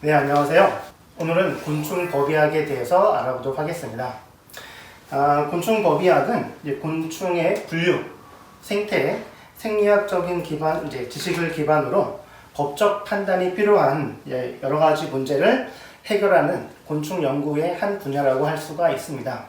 네, 안녕하세요. 오늘은 곤충 법의학에 대해서 알아보도록 하겠습니다. 곤충 법의학은 이제 곤충의 분류, 생태, 생리학적인 기반, 지식을 기반으로 법적 판단이 필요한 여러 가지 문제를 해결하는 곤충 연구의 한 분야라고 할 수가 있습니다.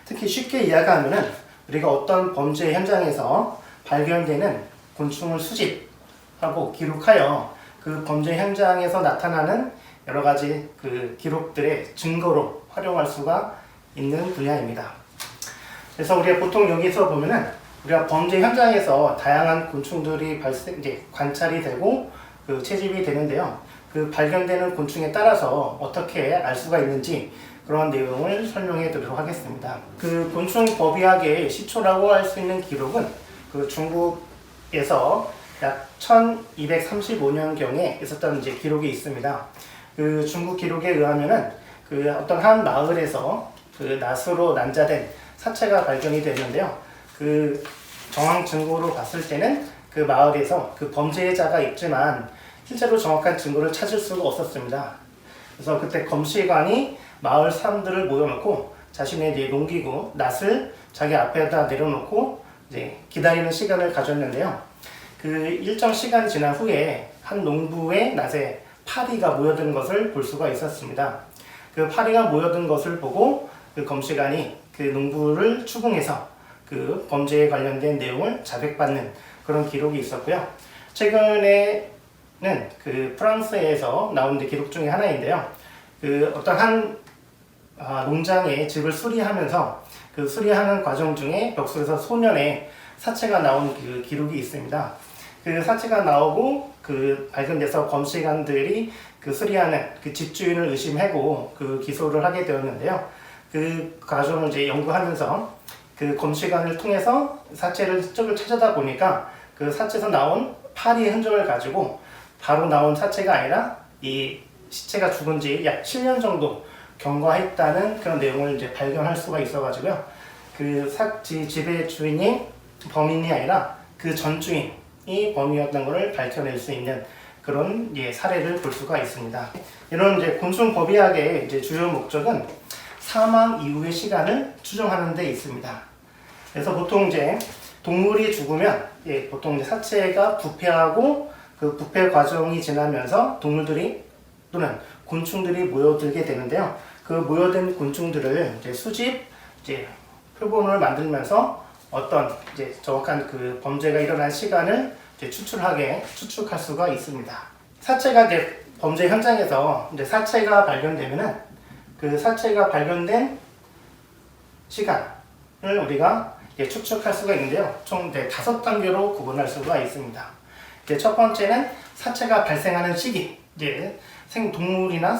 특히 쉽게 이야기하면은 우리가 어떤 범죄 현장에서 발견되는 곤충을 수집하고 기록하여 그 범죄 현장에서 나타나는 여러 가지 그 기록들의 증거로 활용할 수가 있는 분야입니다. 그래서 우리가 보통 여기서 보면은 우리가 범죄 현장에서 다양한 곤충들이 관찰이 되고 그 채집이 되는데요. 그 발견되는 곤충에 따라서 어떻게 알 수가 있는지 그런 내용을 설명해 드리도록 하겠습니다. 그 곤충 법의학의 시초라고 할 수 있는 기록은 그 중국에서 약 1235년경에 있었던 기록이 있습니다. 그 중국 기록에 의하면은 그 어떤 한 마을에서 그 낫으로 난자된 사체가 발견이 되는데요. 그 정황 증거로 봤을 때는 그 마을에서 그 범죄자가 있지만 실제로 정확한 증거를 찾을 수가 없었습니다. 그래서 그때 검시관이 마을 사람들을 모여놓고 자신의 농기구 낫을 자기 앞에다 내려놓고 기다리는 시간을 가졌는데요. 그 일정 시간이 지난 후에 한 농부의 낫에 파리가 모여든 것을 볼 수가 있었습니다. 그 파리가 모여든 것을 보고 그 검시관이 그 농부를 추궁해서 그 범죄에 관련된 내용을 자백받는 그런 기록이 있었고요. 최근에는 그 프랑스에서 나온 기록 중에 하나인데요. 그 어떤 한 농장의 집을 수리하면서 그 수리하는 과정 중에 벽속에서 소년의 사체가 나온 그 기록이 있습니다. 그 사체가 나오고 그 발견돼서 검시관들이 그 수리하는 그 집주인을 의심하고 그 기소를 하게 되었는데요. 그 과정을 연구하면서 그 검시관을 통해서 사체를 쪽을 찾아다 보니까 그 사체에서 나온 파리의 흔적을 가지고 바로 나온 사체가 아니라 이 시체가 죽은 지 약 7년 정도 경과했다는 그런 내용을 발견할 수가 있어가지고요. 그 집의 주인이 범인이 아니라 그 전 주인이 범인이었던 것을 밝혀낼 수 있는 그런 사례를 볼 수가 있습니다. 이런 곤충 법의학의 주요 목적은 사망 이후의 시간을 추정하는 데 있습니다. 그래서 보통 동물이 죽으면 보통 사체가 부패하고 그 부패 과정이 지나면서 동물들이 또는 곤충들이 모여들게 되는데요. 그 모여든 곤충들을 수집, 표본을 만들면서 어떤 정확한 그 범죄가 일어난 시간을 추측할 수가 있습니다. 사체가 범죄 현장에서 사체가 발견되면은 그 사체가 발견된 시간을 우리가 추측할 수가 있는데요. 총 5단계로 구분할 수가 있습니다. 첫 번째는 사체가 발생하는 시기, 동물이나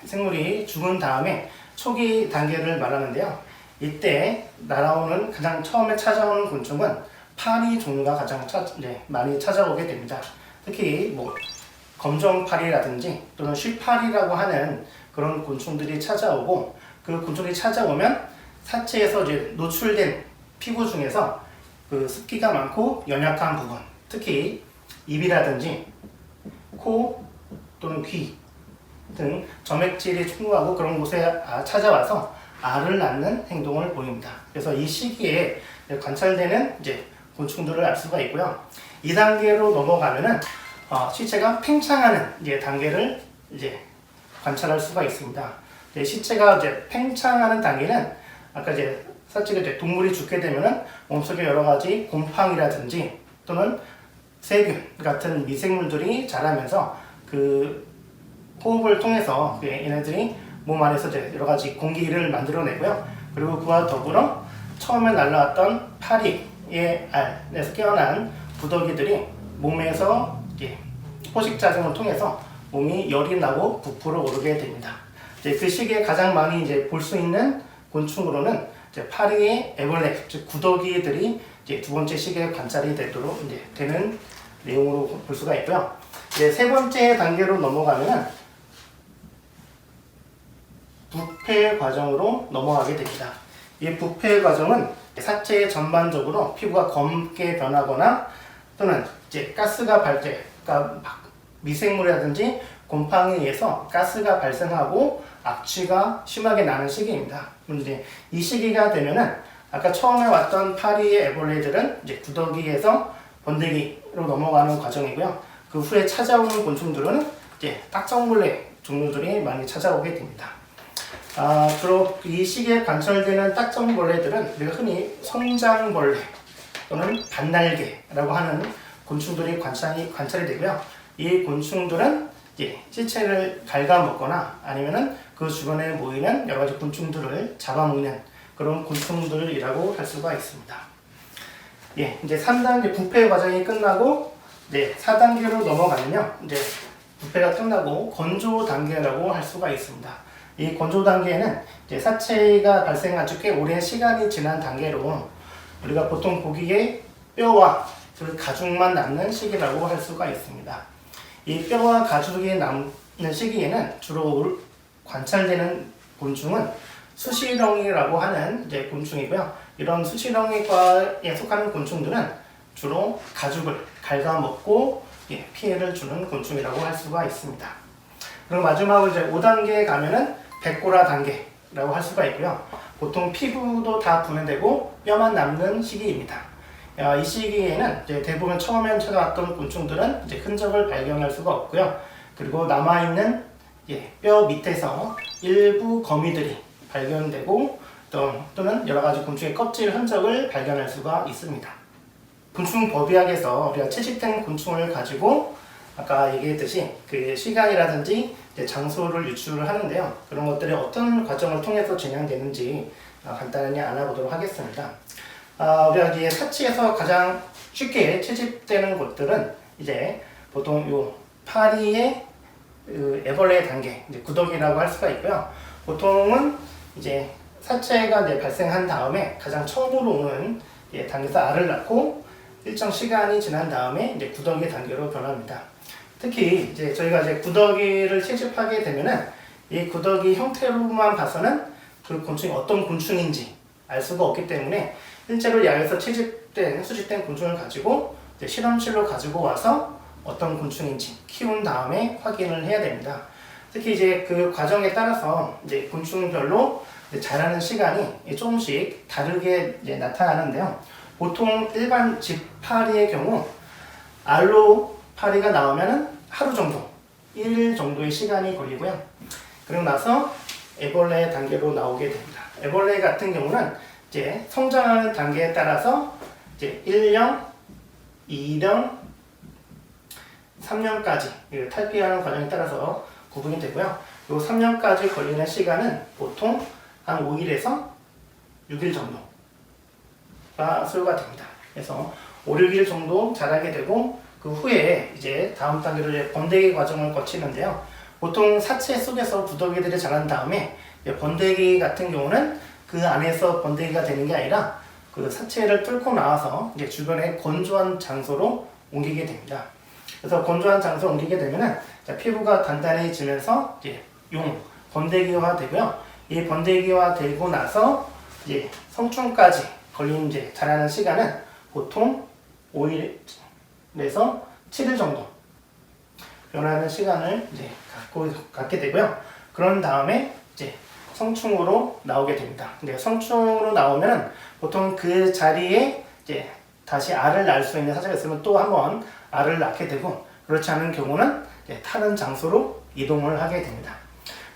생물이 죽은 다음에 초기 단계를 말하는데요. 이때 날아오는 가장 처음에 찾아오는 곤충은 파리 종류가 가장 많이 찾아오게 됩니다. 특히 검정파리라든지 또는 쉬파리라고 하는 그런 곤충들이 찾아오고 그 곤충이 찾아오면 사체에서 노출된 피부 중에서 그 습기가 많고 연약한 부분, 특히 입이라든지 코 또는 귀 등 점액질이 충분하고 그런 곳에 찾아와서 알을 낳는 행동을 보입니다. 그래서 이 시기에 관찰되는 곤충들을 알 수가 있고요. 2단계로 넘어가면은 시체가 팽창하는 단계를 관찰할 수가 있습니다. 시체가 팽창하는 단계는 아까 사체가 동물이 죽게 되면은 몸속에 여러 가지 곰팡이라든지 또는 세균 같은 미생물들이 자라면서 그 호흡을 통해서 얘네들이 몸 안에서 여러 가지 공기를 만들어내고요. 그리고 그와 더불어 처음에 날라왔던 파리의 알에서 깨어난 부더기들이 몸에서 포식자증을 통해서 몸이 열이 나고 부풀어 오르게 됩니다. 그 시기에 가장 많이 볼 수 있는 곤충으로는 파리의 애벌레, 즉 구더기들이 두 번째 시기에 관찰이 되도록 되는 내용으로 볼 수가 있고요. 세 번째 단계로 넘어가면은 부패 과정으로 넘어가게 됩니다. 이 부패 과정은 사체 전반적으로 피부가 검게 변하거나 또는 가스가 그러니까 미생물이라든지 곰팡이에 의해서 가스가 발생하고 악취가 심하게 나는 시기입니다. 이제 이 시기가 되면은 아까 처음에 왔던 파리의 애벌레들은 이제 구더기에서 번데기로 넘어가는 과정이고요. 그 후에 찾아오는 곤충들은 이제 딱정벌레 종류들이 많이 찾아오게 됩니다. 주로 이 시기에 관찰되는 딱정벌레들은 우리가 흔히 성장벌레 또는 반날개라고 하는 곤충들이 관찰이 되고요. 이 곤충들은 이제 시체를 갉아먹거나 아니면은 그 주변에 모이는 여러 가지 곤충들을 잡아먹는 그런 곤충들이라고 할 수가 있습니다. 예, 이제 3단계 부패 과정이 끝나고 네, 4단계로 넘어가면요. 이제 부패가 끝나고 건조 단계라고 할 수가 있습니다. 이 건조 단계는 이제 사체가 발생한 지 꽤 오랜 시간이 지난 단계로 우리가 보통 고기의 뼈와 그 가죽만 남는 시기라고 할 수가 있습니다. 이 뼈와 가죽이 남는 시기에는 주로 관찰되는 곤충은 수시렁이라고 하는 이제 곤충이고요. 이런 수시렁이과에 속하는 곤충들은 주로 가죽을 갉아먹고 피해를 주는 곤충이라고 할 수가 있습니다. 그리고 마지막으로 이제 5단계에 가면은 백골화 단계라고 할 수가 있고요. 보통 피부도 다 분해되고 뼈만 남는 시기입니다. 이 시기에는 이제 대부분 처음에 찾아왔던 곤충들은 이제 흔적을 발견할 수가 없고요. 그리고 남아있는 뼈 밑에서 일부 거미들이 발견되고 또는 여러 가지 곤충의 껍질 흔적을 발견할 수가 있습니다. 곤충법의학에서 우리가 채집된 곤충을 가지고 아까 얘기했듯이 그 시간이라든지 장소를 유추를 하는데요. 그런 것들이 어떤 과정을 통해서 진행되는지 간단히 알아보도록 하겠습니다. 우리가 이제 사치에서 가장 쉽게 채집되는 곳들은 이제 보통 요 파리의 애벌레 단계, 이제 구더기라고 할 수가 있고요. 보통은 이제 사체가 이제 발생한 다음에 가장 처음으로 오는 단계에서 알을 낳고 일정 시간이 지난 다음에 이제 구더기 단계로 변합니다. 특히 이제 저희가 이제 구더기를 채집하게 되면은 이 구더기 형태로만 봐서는 그 곤충이 어떤 곤충인지 알 수가 없기 때문에 실제로 야외에서 수집된 곤충을 가지고 이제 실험실로 가지고 와서 어떤 곤충인지 키운 다음에 확인을 해야 됩니다. 특히 이제 그 과정에 따라서 이제 곤충별로 자라는 시간이 조금씩 다르게 이제 나타나는데요. 보통 일반 집파리의 경우 알로 파리가 나오면은 하루 정도, 1일 정도의 시간이 걸리고요. 그리고 나서 애벌레 단계로 나오게 됩니다. 애벌레 같은 경우는 이제 성장하는 단계에 따라서 이제 1년, 2년, 3년까지 탈피하는 과정에 따라서 구분이 되고요. 요 3년까지 걸리는 시간은 보통 한 5일에서 6일 정도가 소요가 됩니다. 그래서 5, 6일 정도 자라게 되고 그 후에 이제 다음 단계로 이제 번데기 과정을 거치는데요. 보통 사체 속에서 구더기들이 자란 다음에 번데기 같은 경우는 그 안에서 번데기가 되는 게 아니라 그 사체를 뚫고 나와서 이제 주변에 건조한 장소로 옮기게 됩니다. 그래서 건조한 장소로 옮기게 되면은 피부가 단단해지면서 이제 번데기화 되고요. 이 번데기화 되고 나서 이제 성충까지 걸린 이제 자라는 시간은 보통 5일에서 7일 정도 변하는 시간을 이제 갖게 되고요. 그런 다음에 이제 성충으로 나오게 됩니다. 근데 성충으로 나오면은 보통 그 자리에 이제 다시 알을 낳을 수 있는 사체가 있으면 또 한번 알을 낳게 되고 그렇지 않은 경우는 다른 장소로 이동을 하게 됩니다.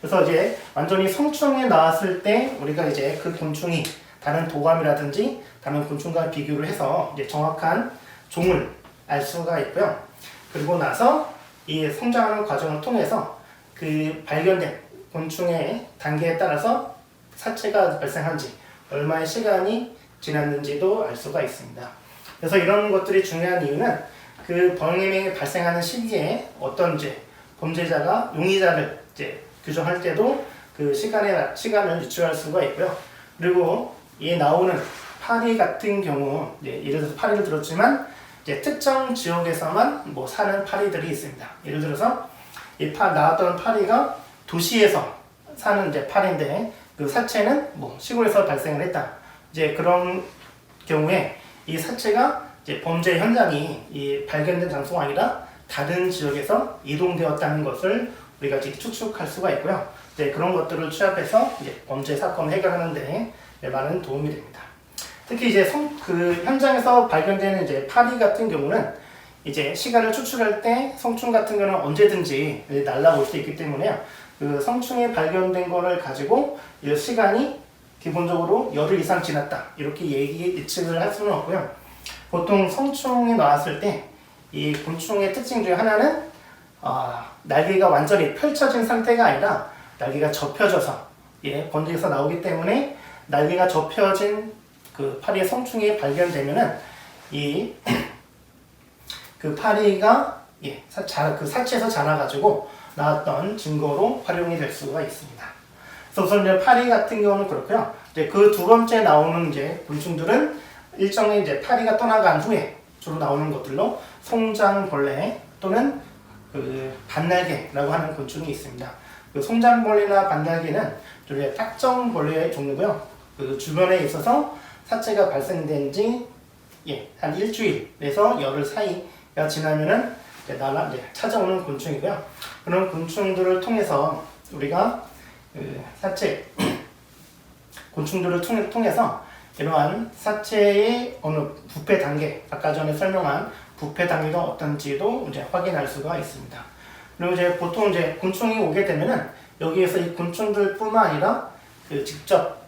그래서 이제 완전히 성충에 나왔을 때 우리가 이제 그 곤충이 다른 도감이라든지 다른 곤충과 비교를 해서 이제 정확한 종을 알 수가 있고요. 그리고 나서 이 성장하는 과정을 통해서 그 발견된 곤충의 단계에 따라서 사체가 발생한지 얼마의 시간이 지났는지도 알 수가 있습니다. 그래서 이런 것들이 중요한 이유는 그 범행이 발생하는 시기에 어떤 이제 범죄자가 용의자를 이제 규정할 때도 그 시간을 유추할 수가 있고요. 그리고 이 나오는 파리 같은 경우 예를 들어서 파리를 들었지만 이제 특정 지역에서만 사는 파리들이 있습니다. 예를 들어서 나왔던 파리가 도시에서 사는 이제 파리인데 그 사체는 시골에서 발생을 했다. 이제 그런 경우에 이 사체가 이제 범죄 현장이 이 발견된 장소가 아니라 다른 지역에서 이동되었다는 것을 우리가 이제 추측할 수가 있고요. 네, 그런 것들을 취합해서 이제 범죄 사건을 해결하는데 많은 도움이 됩니다. 특히 이제 그 현장에서 발견되는 이제 파리 같은 경우는 이제 시간을 추출할 때 성충 같은 경우는 언제든지 날아올 수 있기 때문에 그 성충이 발견된 거를 가지고 이 시간이 기본적으로 열흘 이상 지났다 이렇게 예측을 할 수는 없고요. 보통 성충이 나왔을 때 이 곤충의 특징 중에 하나는 날개가 완전히 펼쳐진 상태가 아니라 날개가 접혀져서 번데기에서 나오기 때문에 날개가 접혀진 그 파리의 성충이 발견되면은 이 그 파리가 그 사체에서 자라가지고 나왔던 증거로 활용이 될 수가 있습니다. 그래서 우선 이제 파리 같은 경우는 그렇고요. 이제 그 두 번째 나오는 이제 곤충들은 일정의 이제 파리가 떠나간 후에 주로 나오는 것들로 송장벌레 또는 그 반날개라고 하는 곤충이 있습니다. 그 송장벌레나 반날개는 좀 딱정벌레의 종류고요. 그 주변에 있어서 사체가 발생된 지 한 일주일에서 열흘 사이가 지나면은 이제 찾아오는 곤충이고요. 그런 곤충들을 통해서 우리가 그 사체 곤충들을 통해서 이러한 사체의 어느 부패 단계, 아까 전에 설명한 부패 단계가 어떤지도 이제 확인할 수가 있습니다. 그리고 이제 보통 이제 곤충이 오게 되면은 여기에서 이 곤충들뿐만 아니라 그 직접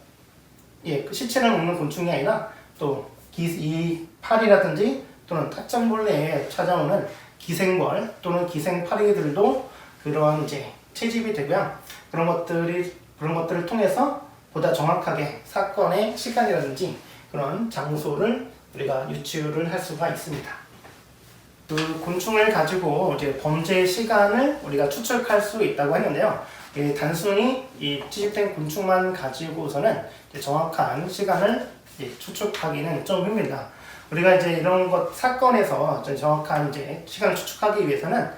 그 시체를 먹는 곤충이 아니라 또 이 파리라든지 또는 탁정벌레에 찾아오는 기생벌 또는 기생파리들도 그러한 이제 채집이 되고요. 그런 것들을 통해서 보다 정확하게 사건의 시간이라든지 그런 장소를 우리가 유추를 할 수가 있습니다. 그 곤충을 가지고 이제 범죄 시간을 우리가 추측할 수 있다고 했는데요. 단순히 이 채집된 곤충만 가지고서는 정확한 시간을 추측하기는 좀 힘듭니다. 우리가 이제 이런 사건에서 정확한 이제 시간을 추측하기 위해서는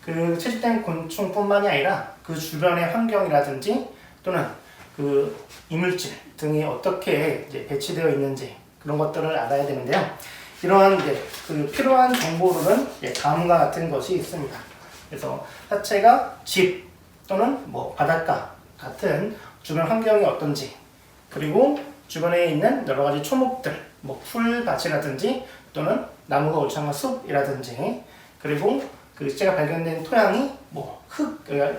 그 채집된 곤충뿐만이 아니라 그 주변의 환경이라든지 또는 그 이물질 등이 어떻게 이제 배치되어 있는지 그런 것들을 알아야 되는데요. 이러한 이제 그 필요한 정보로는 다음과 같은 것이 있습니다. 그래서 사체가 집 또는 뭐 바닷가 같은 주변 환경이 어떤지, 그리고 주변에 있는 여러 가지 초목들, 뭐 풀밭이라든지 또는 나무가 울창한 숲이라든지, 그리고 그 시체가 발견된 토양이 뭐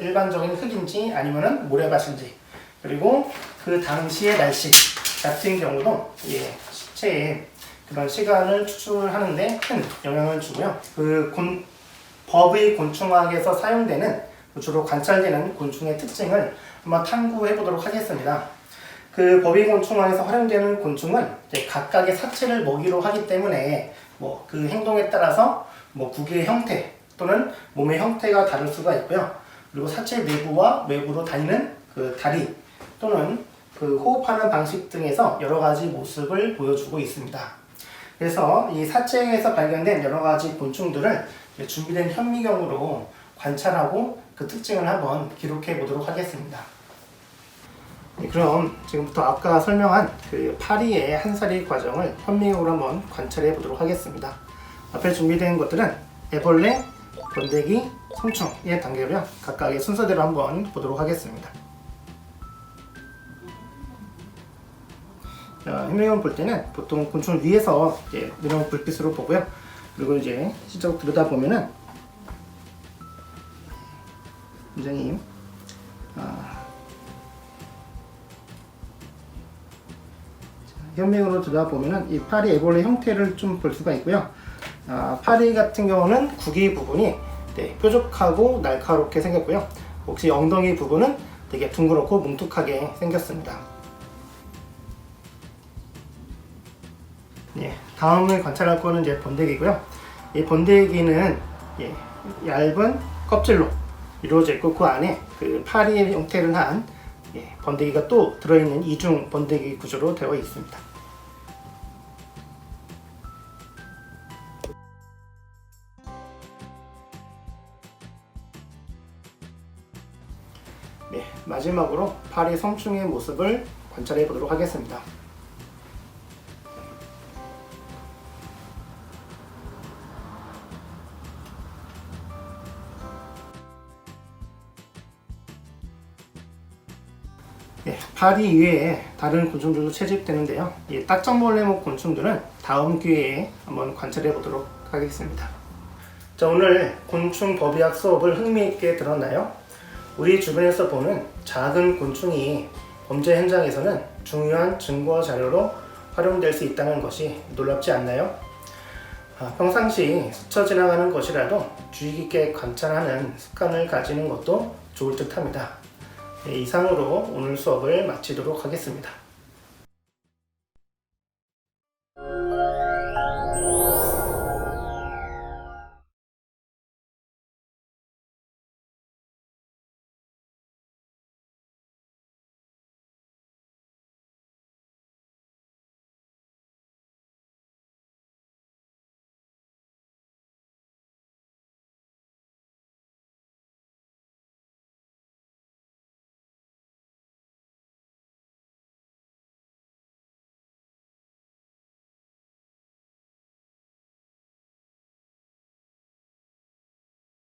일반적인 흙인지 아니면은 모래밭인지, 그리고 그 당시의 날씨 같은 경우도 시체의 그런 시간을 추출하는데 큰 영향을 주고요. 법의 곤충학에서 사용되는 주로 관찰되는 곤충의 특징을 한번 탐구해 보도록 하겠습니다. 그 법의 곤충학에서 활용되는 곤충은 각각의 사체를 먹이로 하기 때문에 뭐 그 행동에 따라서 뭐 구기의 형태 또는 몸의 형태가 다를 수가 있고요. 그리고 사체 내부와 외부로 다니는 그 다리 또는 그 호흡하는 방식 등에서 여러 가지 모습을 보여주고 있습니다. 그래서 이 사체에서 발견된 여러 가지 곤충들을 준비된 현미경으로 관찰하고 그 특징을 한번 기록해 보도록 하겠습니다. 그럼 지금부터 아까 설명한 그 파리의 한사리 과정을 현미경으로 한번 관찰해 보도록 하겠습니다. 앞에 준비된 것들은 애벌레, 번데기, 성충의 단계로요. 각각의 순서대로 한번 보도록 하겠습니다. 현미경 볼 때는 보통 곤충 위에서 이런 불빛으로 보고요. 그리고 이제 실제로 들여다보면은 굉장히 현미경으로 들여다보면은 이 파리 애벌레 형태를 좀 볼 수가 있고요. 파리 같은 경우는 구기 부분이 뾰족하고 날카롭게 생겼고요. 혹시 엉덩이 부분은 되게 둥그렇고 뭉툭하게 생겼습니다. 다음을 관찰할 거는 이제 번데기고요. 이 번데기는 얇은 껍질로 이루어져 있고 그 안에 그 파리의 형태를 한 번데기가 또 들어있는 이중 번데기 구조로 되어 있습니다. 마지막으로 파리 성충의 모습을 관찰해 보도록 하겠습니다. 파리 이외에 다른 곤충들도 채집되는데요. 이 딱정벌레목 곤충들은 다음 기회에 한번 관찰해 보도록 하겠습니다. 자, 오늘 곤충 법의학 수업을 흥미있게 들었나요? 우리 주변에서 보는 작은 곤충이 범죄 현장에서는 중요한 증거 자료로 활용될 수 있다는 것이 놀랍지 않나요? 평상시 스쳐 지나가는 것이라도 주의 깊게 관찰하는 습관을 가지는 것도 좋을 듯 합니다. 이상으로 오늘 수업을 마치도록 하겠습니다.